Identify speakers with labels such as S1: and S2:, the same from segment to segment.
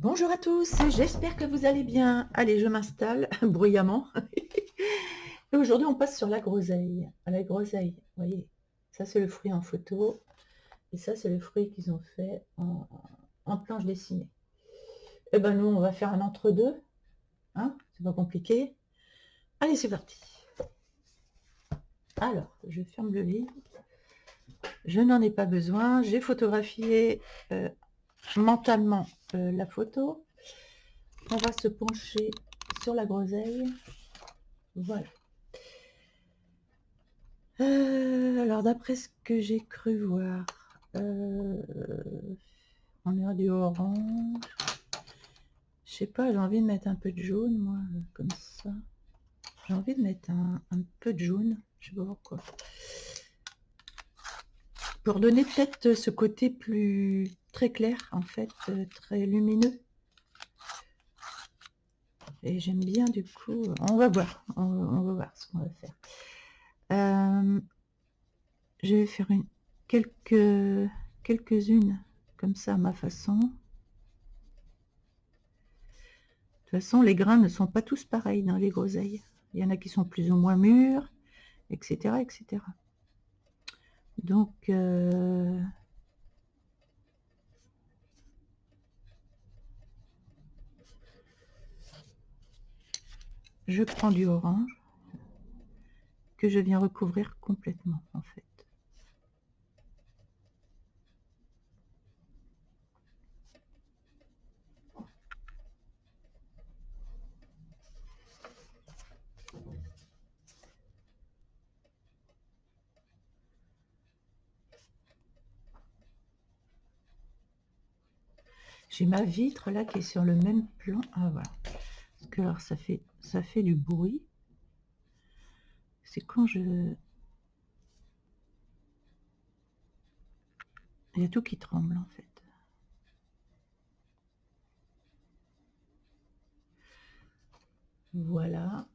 S1: Bonjour à tous, j'espère que vous allez bien. Allez, je m'installe bruyamment. Et aujourd'hui, on passe sur la groseille. La groseille, vous voyez, ça c'est le fruit en photo. Et ça c'est le fruit qu'ils ont fait en planche dessinée. Et ben nous, on va faire un entre-deux. Hein, c'est pas compliqué. Allez, c'est parti. Alors, je ferme le livre. Je n'en ai pas besoin. J'ai photographié mentalement la photo. On va se pencher sur la groseille. Voilà. Alors d'après ce que j'ai cru voir, on a du orange. Je sais pas, j'ai envie de mettre un peu de jaune, moi, comme ça. J'ai envie de mettre un peu de jaune, je sais pas pourquoi. Pour donner peut-être ce côté plus très clair, en fait, très lumineux. Et j'aime bien du coup, on va voir, on va voir ce qu'on va faire. Je vais faire quelques-unes comme ça à ma façon. De toute façon, les grains ne sont pas tous pareils dans les groseilles. Il y en a qui sont plus ou moins mûrs, etc. etc. Donc, je prends du orange que je viens recouvrir complètement, en fait. J'ai ma vitre là qui est sur le même plan. Ah voilà. Parce que alors ça fait du bruit. C'est quand je... Il y a tout qui tremble en fait. Voilà.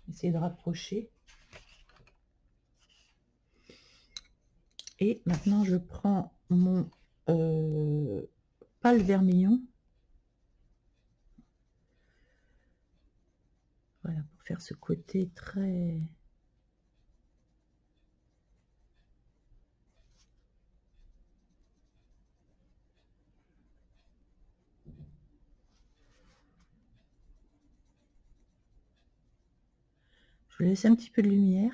S1: Essayer de rapprocher. Et maintenant je prends mon pâle vermillon. Voilà, pour faire ce côté très... Je laisse un petit peu de lumière.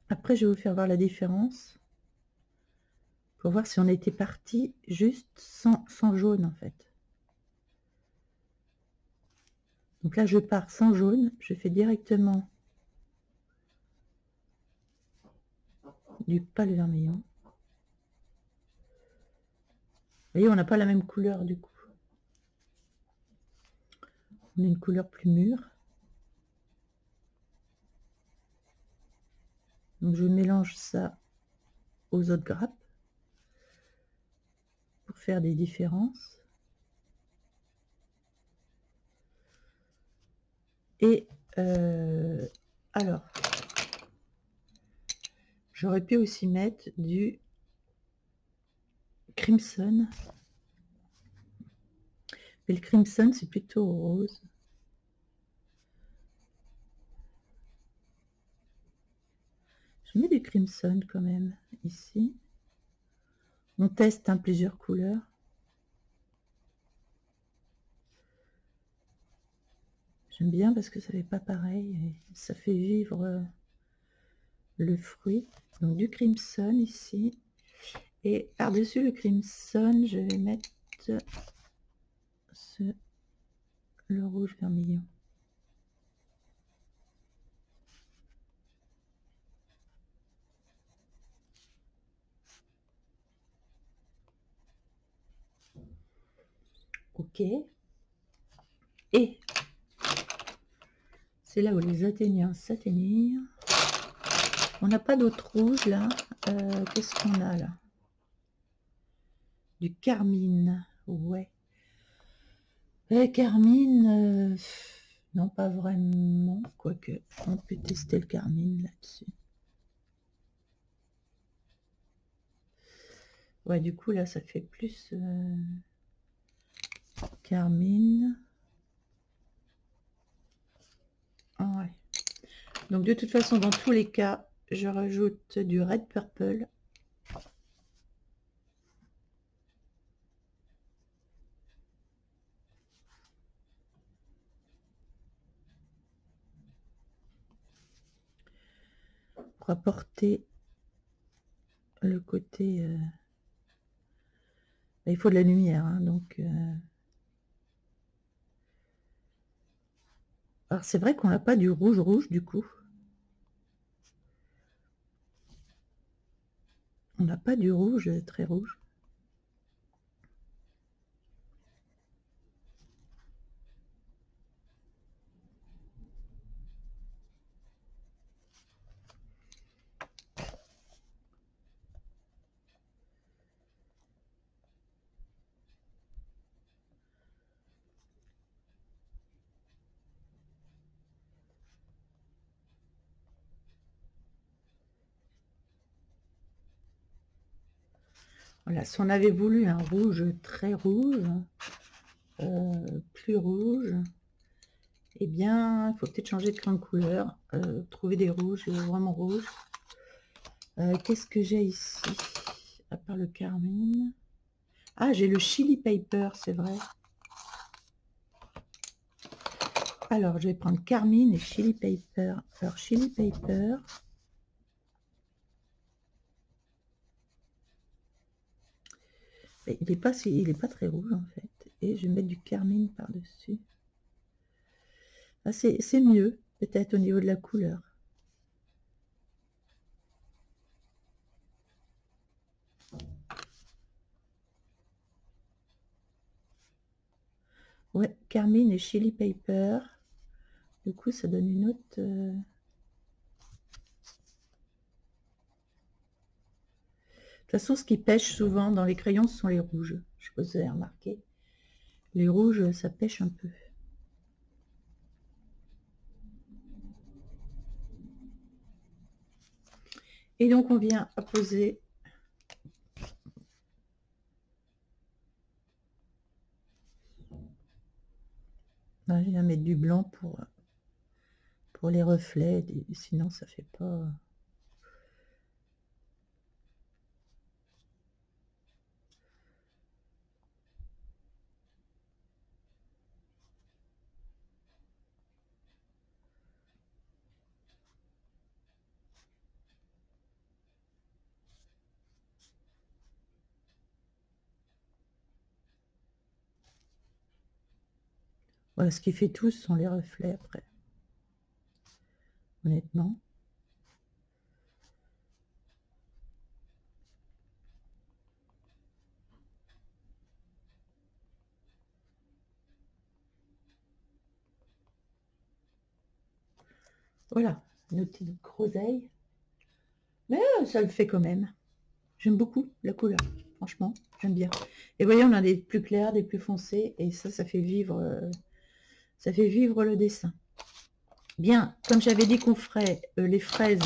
S1: Après, je vais vous faire voir la différence. Pour voir si on était parti juste sans jaune, en fait. Donc là, je pars sans jaune. Je fais directement du pâle vermillon. Vous voyez, on n'a pas la même couleur, du coup. On a une couleur plus mûre. Donc, je mélange ça aux autres grappes pour faire des différences. Et alors, j'aurais pu aussi mettre du crimson. Mais le crimson, c'est plutôt rose. Je mets du crimson quand même, ici. On teste plusieurs couleurs. J'aime bien parce que ça fait pas pareil. Et ça fait vivre le fruit. Donc du crimson ici. Et par-dessus le crimson, je vais mettre le rouge vermillon. Ok. Et c'est là où les athéniens s'atteignirent. On n'a pas d'autre rouge là. Qu'est-ce qu'on a là? Du carmine, ouais. Carmine, non pas vraiment, quoique on peut tester le carmine là-dessus. Ouais, du coup là ça fait plus carmine. Ah, ouais. Donc de toute façon, dans tous les cas, je rajoute du red purple. Pour apporter le côté... il faut de la lumière, hein, donc... Alors c'est vrai qu'on n'a pas du rouge rouge du coup. On n'a pas du rouge très rouge. Voilà, si on avait voulu un rouge très rouge, plus rouge, eh bien, il faut peut-être changer de crayon de couleur, trouver des rouges vraiment rouges. Qu'est-ce que j'ai ici? À part le carmine. Ah, j'ai le chili paper, c'est vrai. Alors, je vais prendre carmine et chili paper. Alors, chili paper. Il n'est pas, très rouge en fait. Et je vais mettre du carmine par-dessus. Ah, c'est mieux, peut-être au niveau de la couleur. Ouais, carmine et chili paper. Du coup, ça donne une autre... De toute façon, ce qui pêche souvent dans les crayons, ce sont les rouges. Je sais pas si vous avez remarqué. Les rouges, ça pêche un peu. Et donc, on vient apposer... Je viens mettre du blanc pour les reflets, sinon ça fait pas... Voilà, ce qui fait tout, ce sont les reflets après. Honnêtement. Voilà, une petite groseille. Mais ça le fait quand même. J'aime beaucoup la couleur, franchement, j'aime bien. Et vous voyez, on a des plus clairs, des plus foncés, et ça fait vivre le dessin. Bien, comme j'avais dit qu'on ferait les fraises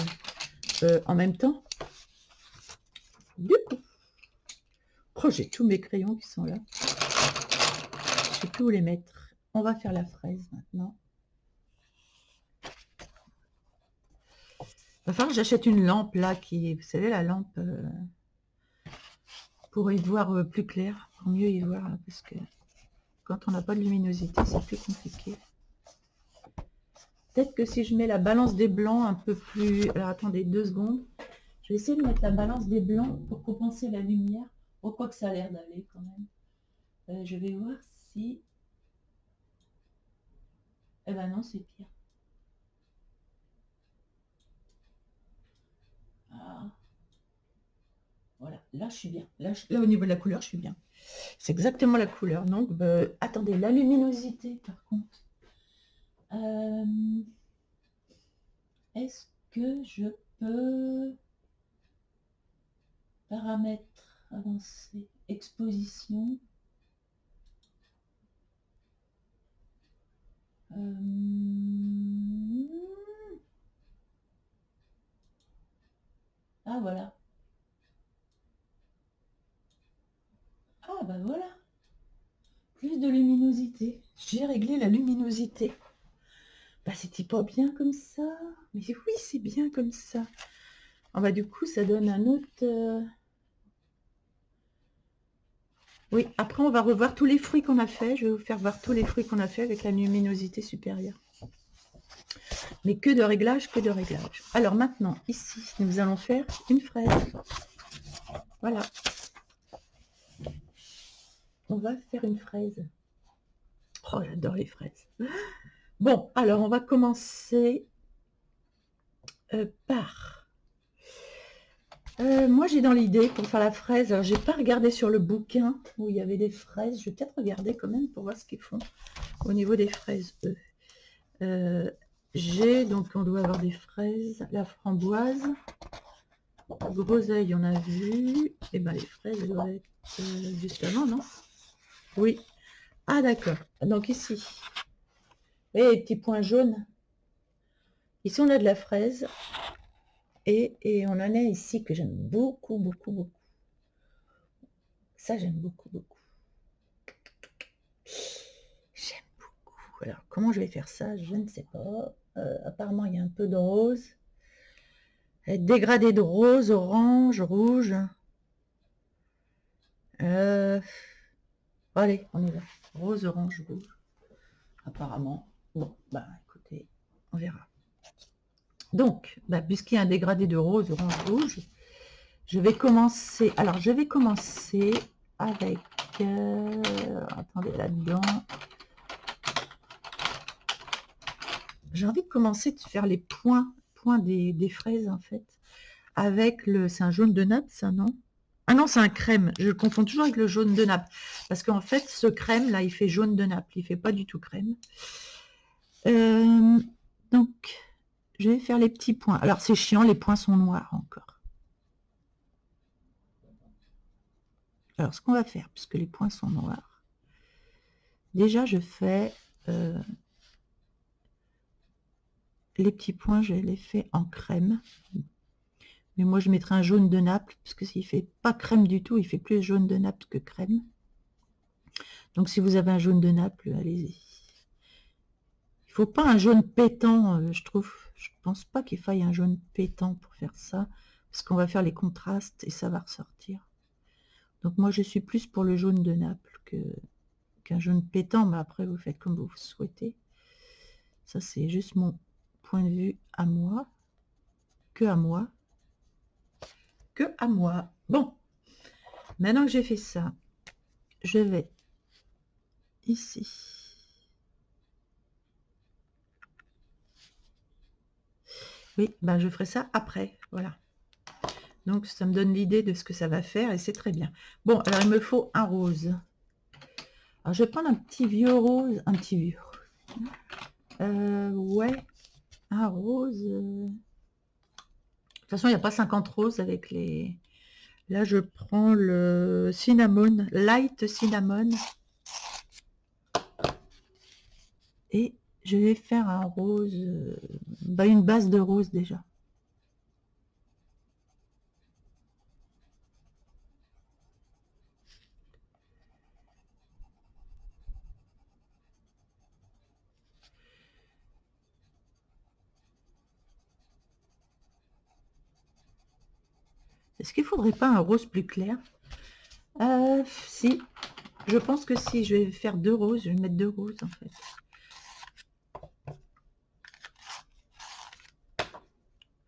S1: en même temps, du coup, oh, j'ai tous mes crayons qui sont là. Je sais plus où les mettre. On va faire la fraise maintenant. Il va falloir que j'achète une lampe là, vous savez, la lampe pour y voir plus clair, pour mieux y voir, là, parce que quand on n'a pas de luminosité, c'est plus compliqué. Peut-être que si je mets la balance des blancs un peu plus... Alors attendez 2 secondes. Je vais essayer de mettre la balance des blancs pour compenser la lumière. Oh, quoi que ça a l'air d'aller quand même. Je vais voir si... Eh ben non, c'est pire. Ah. Voilà, là je suis bien. Là, au niveau de la couleur, je suis bien. C'est exactement la couleur. Donc, attendez, la luminosité, par contre. Est-ce que je peux paramètres avancés, exposition. Ah voilà. Ah bah voilà. Plus de luminosité. J'ai réglé la luminosité. Bah c'était pas bien comme ça. Mais oui, c'est bien comme ça. Ah bah du coup, ça donne un autre... Oui, après on va revoir tous les fruits qu'on a fait. Je vais vous faire voir tous les fruits qu'on a fait avec la luminosité supérieure. Mais que de réglage, que de réglage. Alors maintenant, ici, nous allons faire une fraise. Voilà. On va faire une fraise. Oh, j'adore les fraises. Bon, alors on va commencer par... moi, j'ai dans l'idée pour faire la fraise, alors j'ai pas regardé sur le bouquin où il y avait des fraises. Je vais peut-être regarder quand même pour voir ce qu'ils font au niveau des fraises, eux. J'ai, donc on doit avoir des fraises, la framboise, groseille, on a vu, et ben les fraises doivent être juste avant, non? Oui. Ah d'accord, donc ici, vous voyez les petits points jaunes? Ici on a de la fraise, et on en a ici que j'aime beaucoup, beaucoup, beaucoup. Ça j'aime beaucoup, beaucoup. J'aime beaucoup. Alors comment je vais faire ça? Je ne sais pas. Apparemment il y a un peu de rose. Dégradé de rose, orange, rouge. Allez, on y va. Rose, orange, rouge. Apparemment. Bon, bah écoutez, on verra. Donc, puisqu'il y a un dégradé de rose, orange, rouge, je vais commencer. Alors, je vais commencer avec... attendez, là-dedans. J'ai envie de commencer de faire les points des fraises, en fait. Avec le... C'est un jaune de nappe, ça, non? Ah non, c'est un crème. Je le confonds toujours avec le jaune de nappe. Parce qu'en fait, ce crème, là, il fait jaune de nappe. Il fait pas du tout crème. Donc, je vais faire les petits points. Alors, c'est chiant, les points sont noirs encore. Alors, ce qu'on va faire, puisque les points sont noirs, déjà, je fais les petits points, je les fais en crème. Mais moi, je mettrai un jaune de Naples, parce que s'il fait pas crème du tout, il fait plus jaune de Naples que crème. Donc, si vous avez un jaune de Naples, allez-y. Il faut pas un jaune pétant, je trouve. Je pense pas qu'il faille un jaune pétant pour faire ça, parce qu'on va faire les contrastes et ça va ressortir. Donc, moi, je suis plus pour le jaune de Naples qu'un jaune pétant, mais après, vous faites comme vous souhaitez. Ça, c'est juste mon point de vue à moi. Que à moi. Que à moi. Bon, maintenant que j'ai fait ça, je vais ici. Oui, je ferai ça après, voilà. Donc, ça me donne l'idée de ce que ça va faire et c'est très bien. Bon, alors il me faut un rose. Alors, je vais prendre un petit vieux rose. Un petit vieux. Ouais, un rose. De toute façon, il n'y a pas 50 roses avec les... Là, je prends le cinnamon, light cinnamon. Et je vais faire un rose, une base de rose déjà. Est-ce qu'il ne faudrait pas un rose plus clair? Si, je pense que si, je vais faire deux roses, je vais mettre deux roses en fait.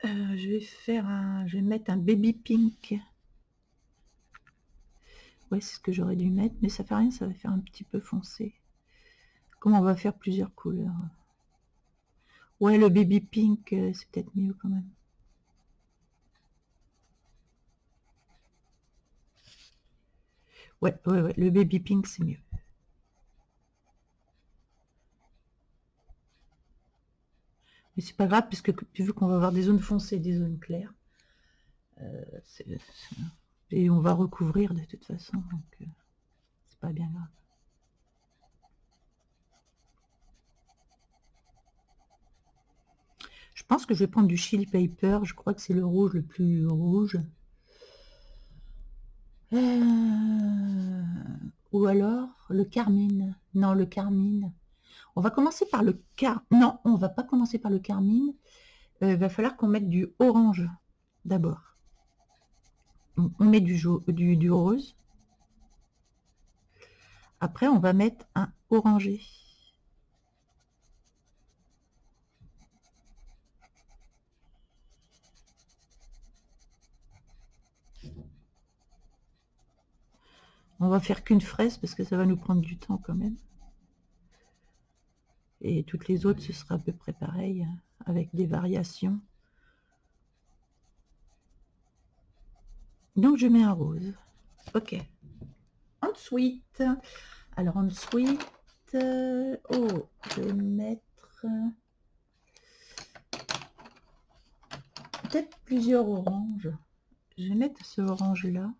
S1: Je vais mettre un baby pink. Ouais, c'est ce que j'aurais dû mettre, mais ça fait rien, ça va faire un petit peu foncé. Comme on va faire plusieurs couleurs. Ouais, le baby pink, c'est peut-être mieux quand même. Ouais, ouais, ouais, le baby pink, c'est mieux. Mais c'est pas grave, puisque vu qu'on va avoir des zones foncées et des zones claires. Et on va recouvrir de toute façon, donc c'est pas bien grave. Je pense que je vais prendre du chili paper, je crois que c'est le rouge le plus rouge. Ou alors le carmine. Non, le carmine. On va commencer par le Non, on va pas commencer par le carmine. Il va falloir qu'on mette du orange d'abord. On met du rose. Après, on va mettre un orangé. On va faire qu'une fraise parce que ça va nous prendre du temps quand même. Et toutes les autres, ce sera à peu près pareil, avec des variations. Donc je mets un rose. Ok. Ensuite, alors ensuite, oh, je vais mettre peut-être plusieurs oranges. Je vais mettre ce orange là.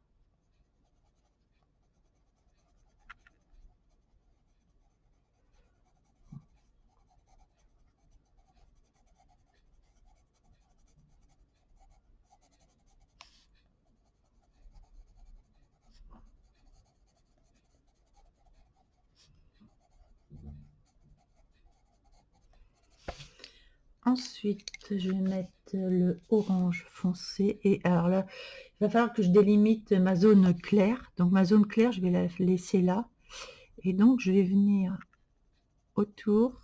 S1: Ensuite, je vais mettre le orange foncé. Et alors là, il va falloir que je délimite ma zone claire. Donc ma zone claire, je vais la laisser là. Et donc, je vais venir autour,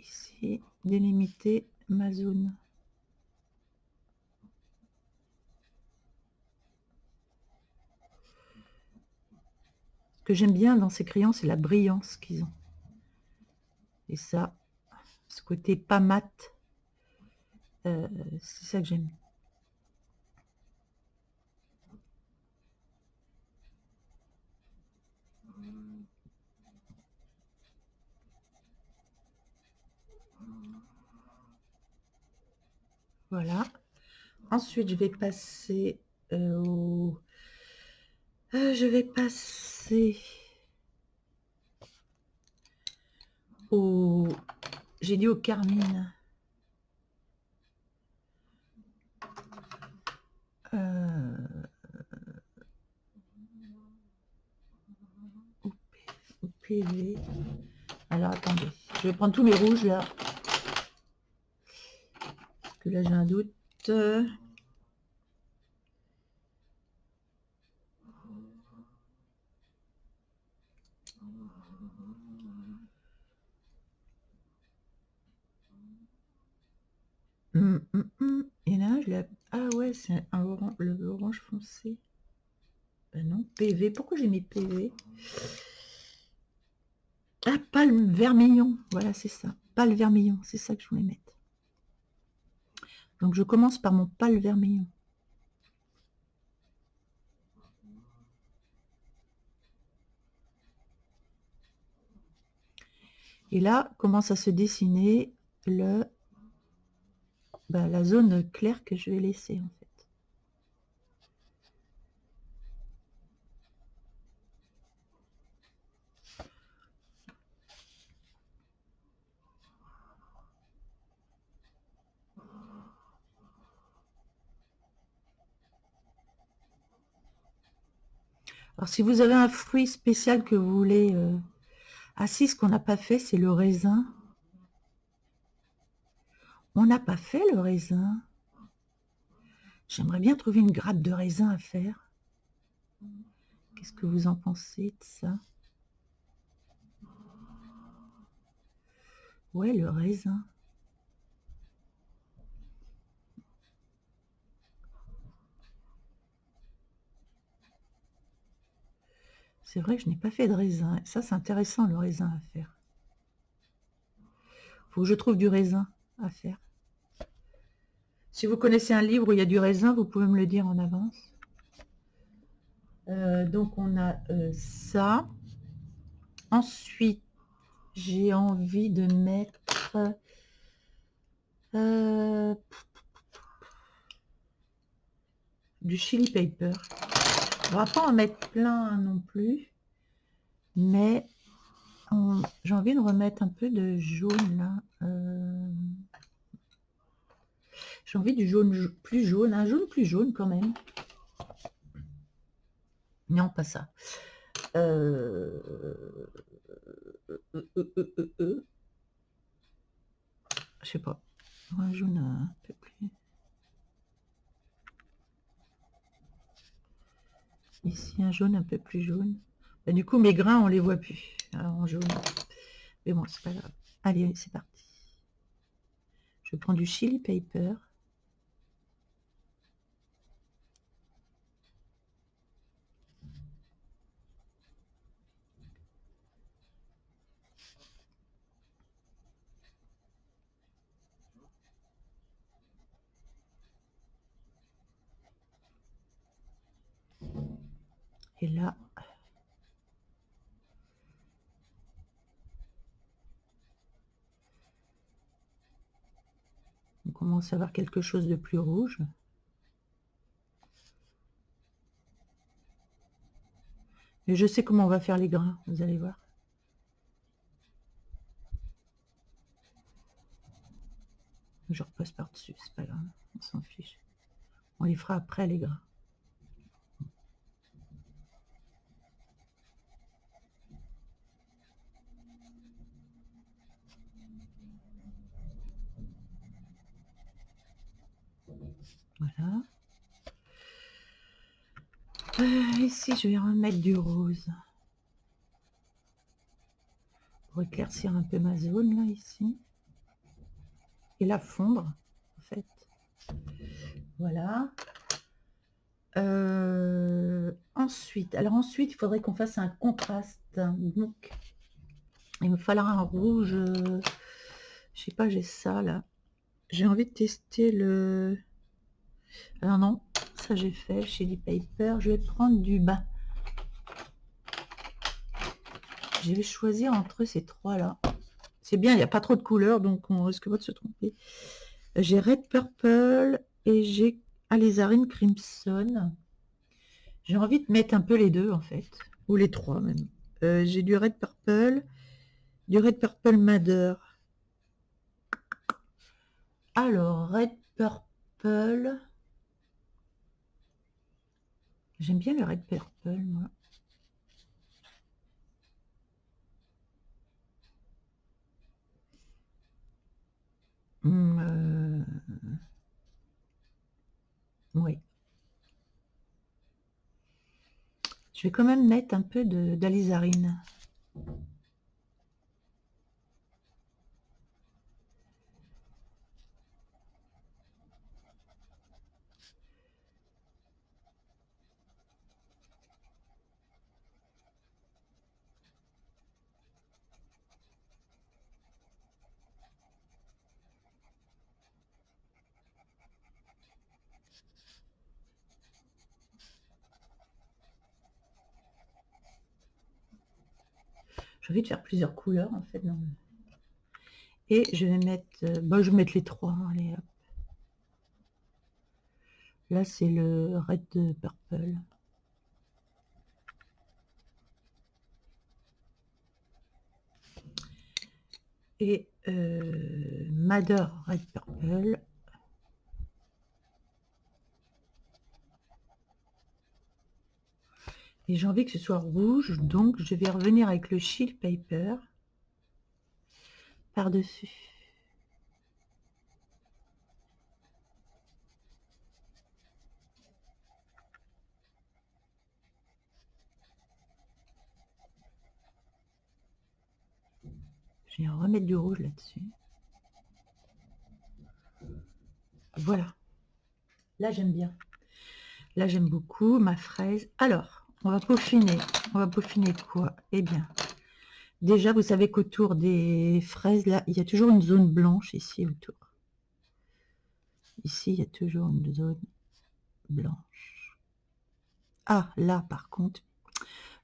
S1: ici, délimiter ma zone. Ce que j'aime bien dans ces crayons, c'est la brillance qu'ils ont. Et ça, ce côté pas mat, c'est ça que j'aime. Voilà. Ensuite, je vais passer au... je vais passer au... J'ai dit au carmine. Au PV. Alors, attendez. Je vais prendre tous mes rouges, là. Parce que là, j'ai un doute. Il y en a un, je l'ai... Ah ouais, c'est un orange, le orange foncé. Ben non, PV. Pourquoi j'ai mis PV? Ah, palme vermillon. Voilà, c'est ça. Pâle vermillon, c'est ça que je voulais mettre. Donc, je commence par mon pâle vermillon. Et là, commence à se dessiner la zone claire que je vais laisser, en fait. Alors, si vous avez un fruit spécial que vous voulez... Ah si, ce qu'on n'a pas fait, c'est le raisin. On n'a pas fait le raisin. J'aimerais bien trouver une grappe de raisin à faire. Qu'est-ce que vous en pensez de ça? Ouais, le raisin. C'est vrai que je n'ai pas fait de raisin. Ça, c'est intéressant, le raisin à faire. Faut que je trouve du raisin à faire. Si vous connaissez un livre où il y a du raisin, vous pouvez me le dire en avance. Donc on a ça. Ensuite, j'ai envie de mettre du chili pepper. On va pas en mettre plein non plus, mais j'ai envie de remettre un peu de jaune là. J'ai envie du jaune plus jaune, un jaune plus jaune quand même. Non, pas ça. Je sais pas. Un jaune un peu plus. Ici, un jaune un peu plus jaune. Bah, du coup, mes grains, on les voit plus en jaune. Mais bon, c'est pas grave. Allez, c'est parti. Je prends du chili pepper. Et là, on commence à avoir quelque chose de plus rouge. Et je sais comment on va faire les grains, vous allez voir. Je repasse par-dessus, c'est pas grave, on s'en fiche. On les fera après les grains. Voilà. Ici, je vais remettre du rose. Pour éclaircir un peu ma zone, là, ici. Et la fondre, en fait. Voilà. Ensuite, il faudrait qu'on fasse un contraste. Donc, il me faudra un rouge. Je sais pas, j'ai ça, là. J'ai envie de tester le... Alors non, ça j'ai fait, chili pepper. Je vais prendre du bas. Je vais choisir entre ces trois-là. C'est bien, il n'y a pas trop de couleurs, donc on risque pas de se tromper. J'ai Red Purple et j'ai Alizarine Crimson. J'ai envie de mettre un peu les deux, en fait. Ou les trois, même. J'ai du Red Purple Madder. Alors, Red Purple. J'aime bien le Red Purple, moi. Oui. Je vais quand même mettre un peu d'alizarine. J'ai envie de faire plusieurs couleurs, en fait. Et je vais mettre... je vais mettre les trois. Allez, hop. Là, c'est le Red Purple. Et Madder Red Purple. Et j'ai envie que ce soit rouge, donc je vais revenir avec le chili pepper par-dessus. Je vais en remettre du rouge là-dessus. Voilà. Là, j'aime bien. Là, j'aime beaucoup ma fraise. Alors, on va peaufiner. On va peaufiner quoi? Eh bien, déjà, vous savez qu'autour des fraises, là, il y a toujours une zone blanche ici autour. Ici, il y a toujours une zone blanche. Ah, là, par contre,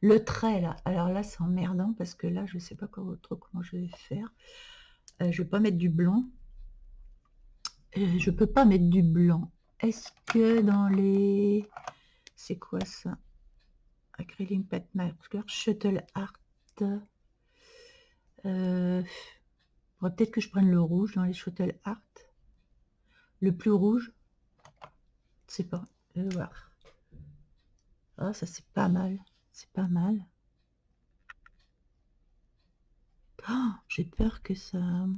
S1: le trait, là. Alors là, c'est emmerdant parce que là, je sais pas trop comment je vais faire. Je vais pas mettre du blanc. Je peux pas mettre du blanc. Est-ce que dans les... C'est quoi ça? Acrylic Pet Marker, Shuttle Art. Faudrait peut-être que je prenne le rouge dans les Shuttle Art. Le plus rouge. Je sais pas. Je vais voir. Ah, ça c'est pas mal. C'est pas mal. Oh, j'ai peur que ça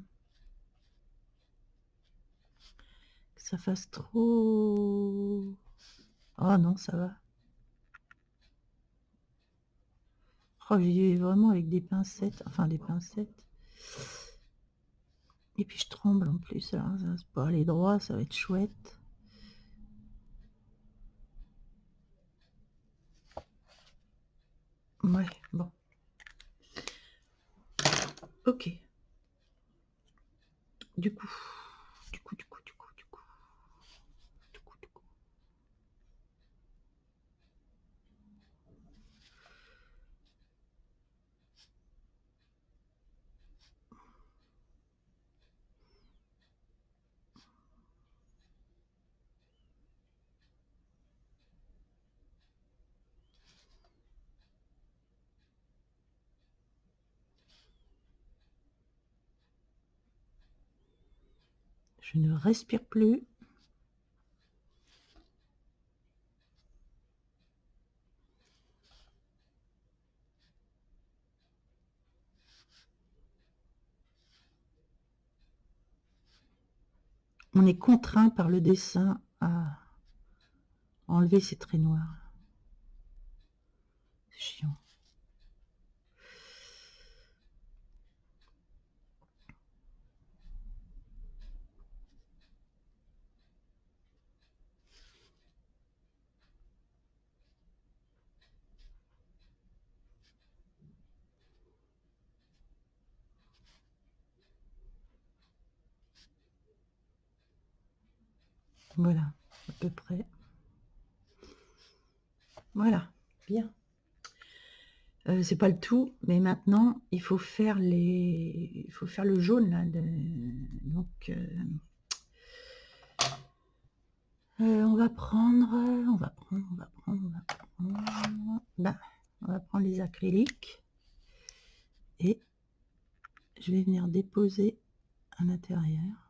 S1: fasse trop... Oh non, ça va. Oh, j'y vais vraiment avec des pincettes. Enfin, des pincettes. Et puis je tremble en plus. Alors, ça va pas aller droit, ça va être chouette. Ouais, bon. Ok. Du coup. Je ne respire plus. On est contraint par le dessin à enlever ces traits noirs. C'est chiant. Voilà, à peu près. Voilà, bien. C'est pas le tout, mais maintenant il faut faire il faut faire le jaune là. Donc ben, on va prendre les acryliques et je vais venir déposer à l'intérieur.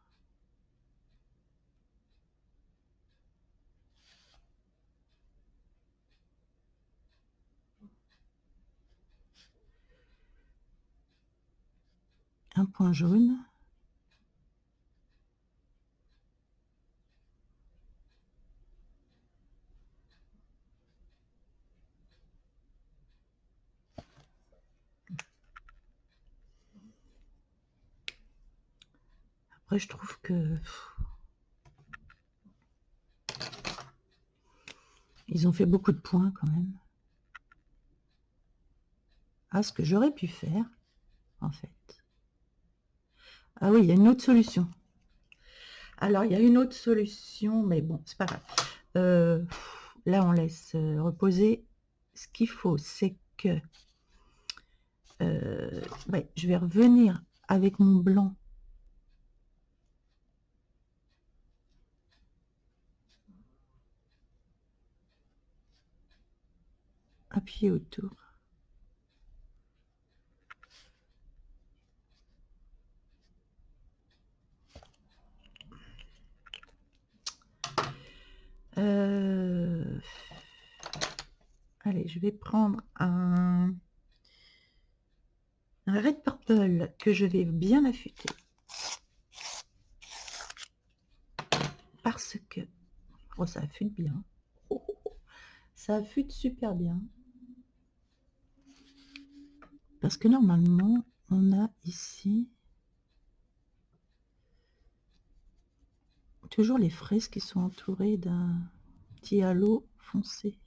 S1: Un point jaune. Après, je trouve que ils ont fait beaucoup de points quand même. Ah, ce que j'aurais pu faire, en fait. Ah oui, il y a une autre solution. Alors, il y a une autre solution, mais bon, c'est pas grave. Là, on laisse reposer. Ce qu'il faut, c'est que ouais, je vais revenir avec mon blanc. Appuyer autour. Allez, je vais prendre un red purple que je vais bien affûter. Parce que oh, ça affûte bien. Ça affûte super bien. Parce que normalement, on a ici toujours les fraises qui sont entourées d'un petit halo foncé.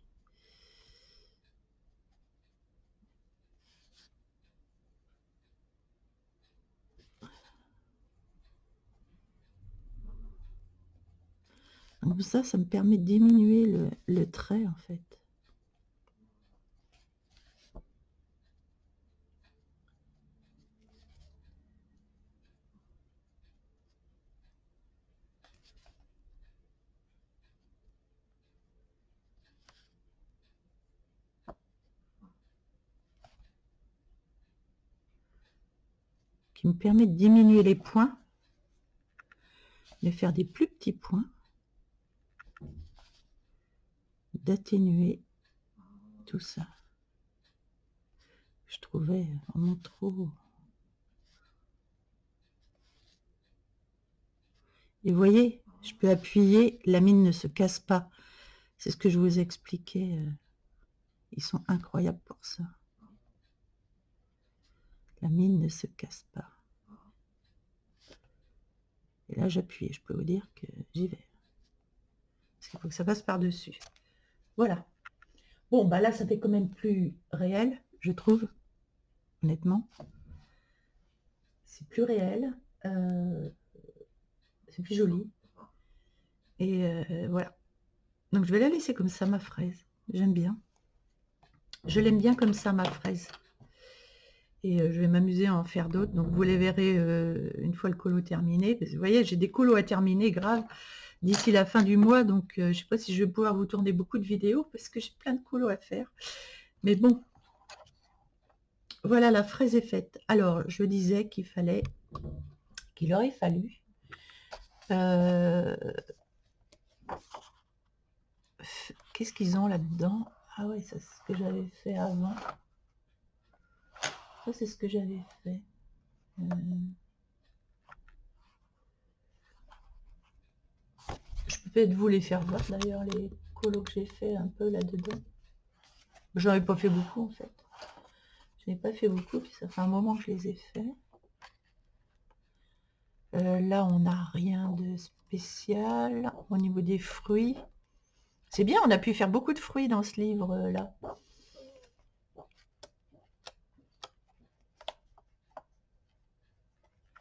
S1: Donc ça me permet de diminuer le trait en fait. qui me permet de diminuer les points, de faire des plus petits points, d'atténuer tout ça. Je trouvais vraiment trop. Et vous voyez, je peux appuyer, la mine ne se casse pas. C'est ce que je vous expliquais. Ils sont incroyables pour ça. La mine ne se casse pas. Et là, j'appuie. Je peux vous dire que j'y vais. Parce qu'il faut que ça passe par-dessus. Voilà. Bon, bah là, ça fait quand même plus réel, je trouve. Honnêtement. C'est plus réel. C'est plus joli. Et voilà. Donc, je vais la laisser comme ça, ma fraise. J'aime bien. Je l'aime bien comme ça, ma fraise. Et je vais m'amuser à en faire d'autres. Donc, vous les verrez une fois le colo terminé. Parce que, vous voyez, j'ai des colos à terminer, grave, d'ici la fin du mois. Donc, je ne sais pas si je vais pouvoir vous tourner beaucoup de vidéos parce que j'ai plein de colos à faire. Mais bon, voilà, la fraise est faite. Alors, je disais qu'il aurait fallu qu'est-ce qu'ils ont là-dedans? Ah ouais, ça c'est ce que j'avais fait avant. Ça c'est ce que j'avais fait. Je peux peut-être vous les faire voir d'ailleurs, les colos que j'ai fait un peu là-dedans. J'en ai pas fait beaucoup en fait. Je n'ai pas fait beaucoup, puis ça fait un moment que je les ai faits. Là, on n'a rien de spécial. Au niveau des fruits, c'est bien, on a pu faire beaucoup de fruits dans ce livre-là.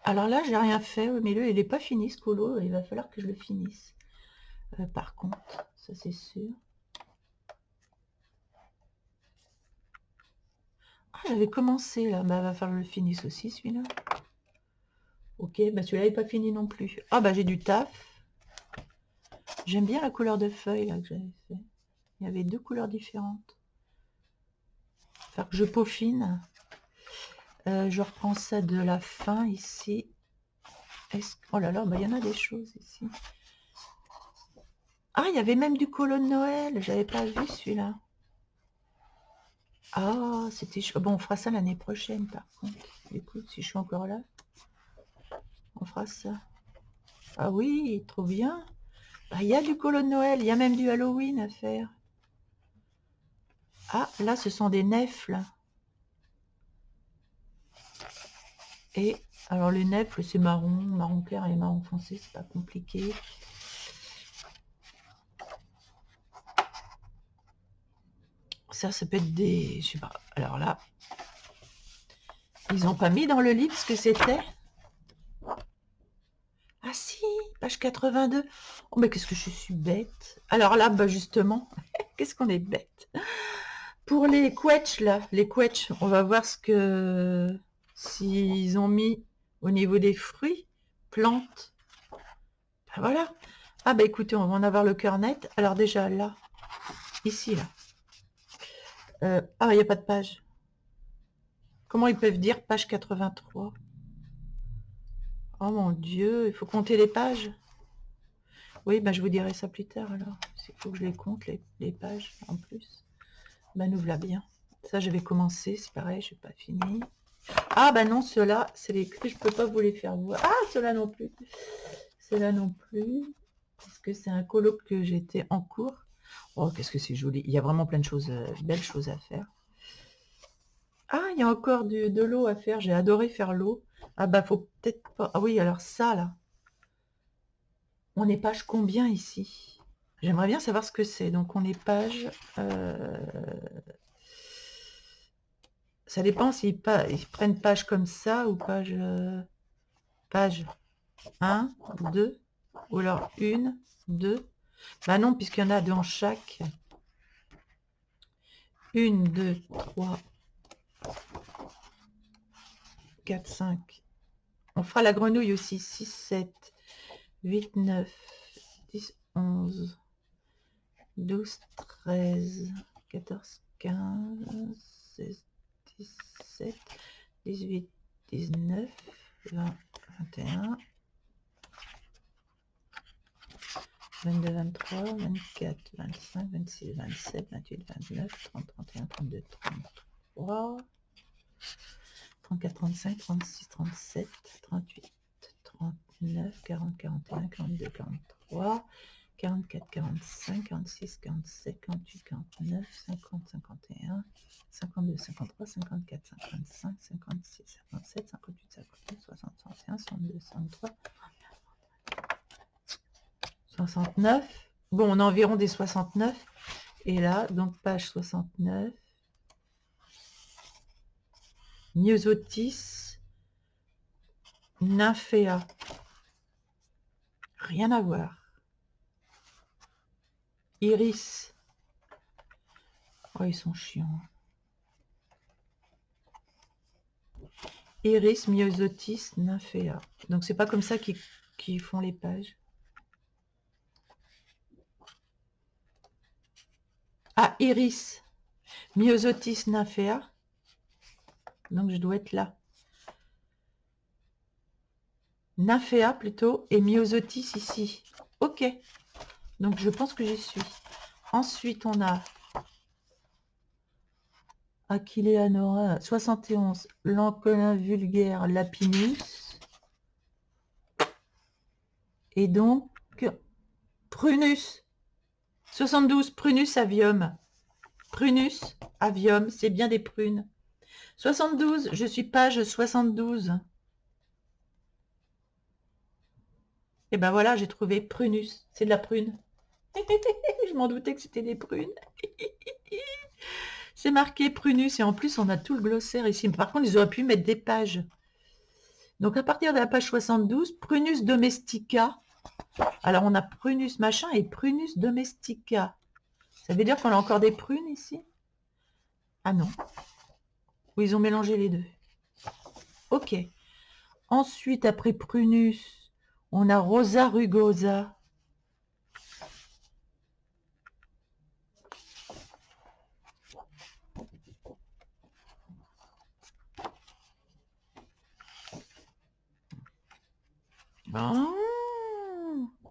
S1: Alors là, j'ai rien fait au milieu, il n'est pas fini ce colo, il va falloir que je le finisse. Par contre, ça c'est sûr. Ah, j'avais commencé là, bah va falloir que je le finisse aussi celui-là. Ok, bah celui-là n'est pas fini non plus. Ah bah j'ai du taf. J'aime bien la couleur de feuille là que j'avais fait. Il y avait deux couleurs différentes. Il va falloir que je peaufine. Je reprends ça de la fin ici. Oh là là, bah il y en a des choses ici. Ah, il y avait même du colo de Noël. J'avais pas vu celui-là. Ah, c'était chaud. Bon, on fera ça l'année prochaine, par contre. Écoute, si je suis encore là, on fera ça. Ah oui, trop bien. Bah, il y a du colo de Noël, il y a même du Halloween à faire. Ah, là, ce sont des nèfles. Et, alors, les nèfles, c'est marron, marron clair et marron foncé, c'est pas compliqué. Ça peut être des... Je sais pas. Alors là, ils n'ont pas mis dans le livre ce que c'était. Ah si, page 82. Oh, mais qu'est-ce que je suis bête. Alors là, bah justement, qu'est-ce qu'on est bête. Pour les quetchs, là, les quetchs, on va voir ce que... S'ils ont mis au niveau des fruits, plantes. Ben voilà. Ah bah écoutez, on va en avoir le cœur net. Alors déjà là, ici, là. Ah, il n'y a pas de page. Comment ils peuvent dire page 83? Oh mon Dieu, il faut compter les pages. Oui, bah je vous dirai ça plus tard alors. Il faut que je les compte, les pages en plus. Bah nous voilà bien. Ça, j'avais commencé, c'est pareil, je n'ai pas fini. Ah bah non, ceux-là, c'est les que je peux pas vous les faire voir. Ah, ceux-là non plus. Ceux-là non plus. Parce que c'est un colloque que j'étais en cours. Oh, qu'est-ce que c'est joli. Il y a vraiment plein de choses, belles choses à faire. Ah, il y a encore de l'eau à faire. J'ai adoré faire l'eau. Ah bah faut peut-être pas. Ah oui, alors ça là. On est page combien ici? J'aimerais bien savoir ce que c'est. Donc on est page. Ça dépend s'ils prennent page comme ça ou page. Page 1, 2. Ou alors 1, 2. Bah non, puisqu'il y en a dans chaque. 1, 2, 3, 4, 5. On fera la grenouille aussi. 6, 7, 8, 9, 10, 11, 12, 13, 14, 15, 16, 17, 18, 19. 20, 21, 22, 23, 24, 25, 26, 27, 28, 29, 30, 31, 32, 33, 34, 35, 36, 37, 38, 39, 40, 41, 42, 43, 44, 45, 46, 47, 48, 49, 50, 51, 52, 53, 54, 55, 56, 57, 58, 59, 60, 61, 62, 63, 69. Bon, on a environ des 69. Et là, donc page 69. Myosotis nymphéa. Rien à voir. Iris. Oh, ils sont chiants. Iris Myosotis nymphéa. Donc c'est pas comme ça qu'ils font les pages. Ah, Iris Myosotis nymphéa. Donc je dois être là. Nymphéa plutôt et Myosotis ici. Ok. Donc je pense que j'y suis. Ensuite on a Aquileanora 71, l'encolin vulgaire Lapinus. Et donc Prunus 72, Prunus avium. Prunus avium, c'est bien des prunes. 72, je suis page 72. Et ben voilà, j'ai trouvé Prunus, c'est de la prune. Je m'en doutais que c'était des prunes. C'est marqué Prunus et en plus on a tout le glossaire ici. Par contre, ils auraient pu mettre des pages. Donc à partir de la page 72, Prunus domestica. Alors on a Prunus machin et Prunus domestica. Ça veut dire qu'on a encore des prunes ici? Ah non. Ou ils ont mélangé les deux. Ok. Ensuite, après Prunus, on a Rosa rugosa.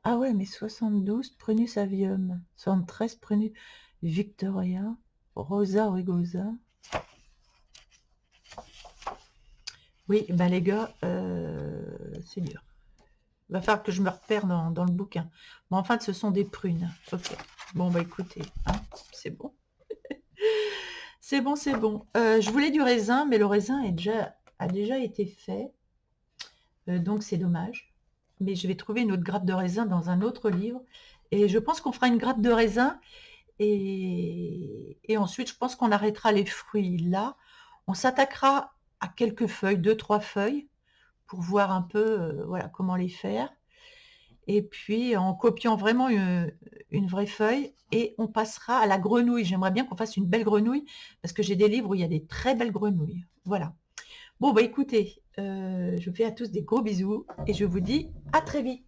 S1: Ah ouais, mais 72, Prunus avium. 73, Prunus Victoria. Rosa rugosa. Oui, ben les gars, c'est dur. Il va falloir que je me repère dans le bouquin. Bon, en fait, ce sont des prunes. Ok. Bon, bah écoutez, hein, c'est bon. C'est bon, c'est bon. Je voulais du raisin, mais le raisin a déjà été fait. Donc, c'est dommage. Mais je vais trouver une autre grappe de raisin dans un autre livre. Et je pense qu'on fera une grappe de raisin. Et ensuite, je pense qu'on arrêtera les fruits là. On s'attaquera à quelques feuilles, 2-3 feuilles, pour voir un peu voilà, comment les faire. Et puis, en copiant vraiment une vraie feuille, et on passera à la grenouille. J'aimerais bien qu'on fasse une belle grenouille, parce que j'ai des livres où il y a des très belles grenouilles. Voilà. Bon, bah écoutez, je vous fais à tous des gros bisous, et je vous dis à très vite.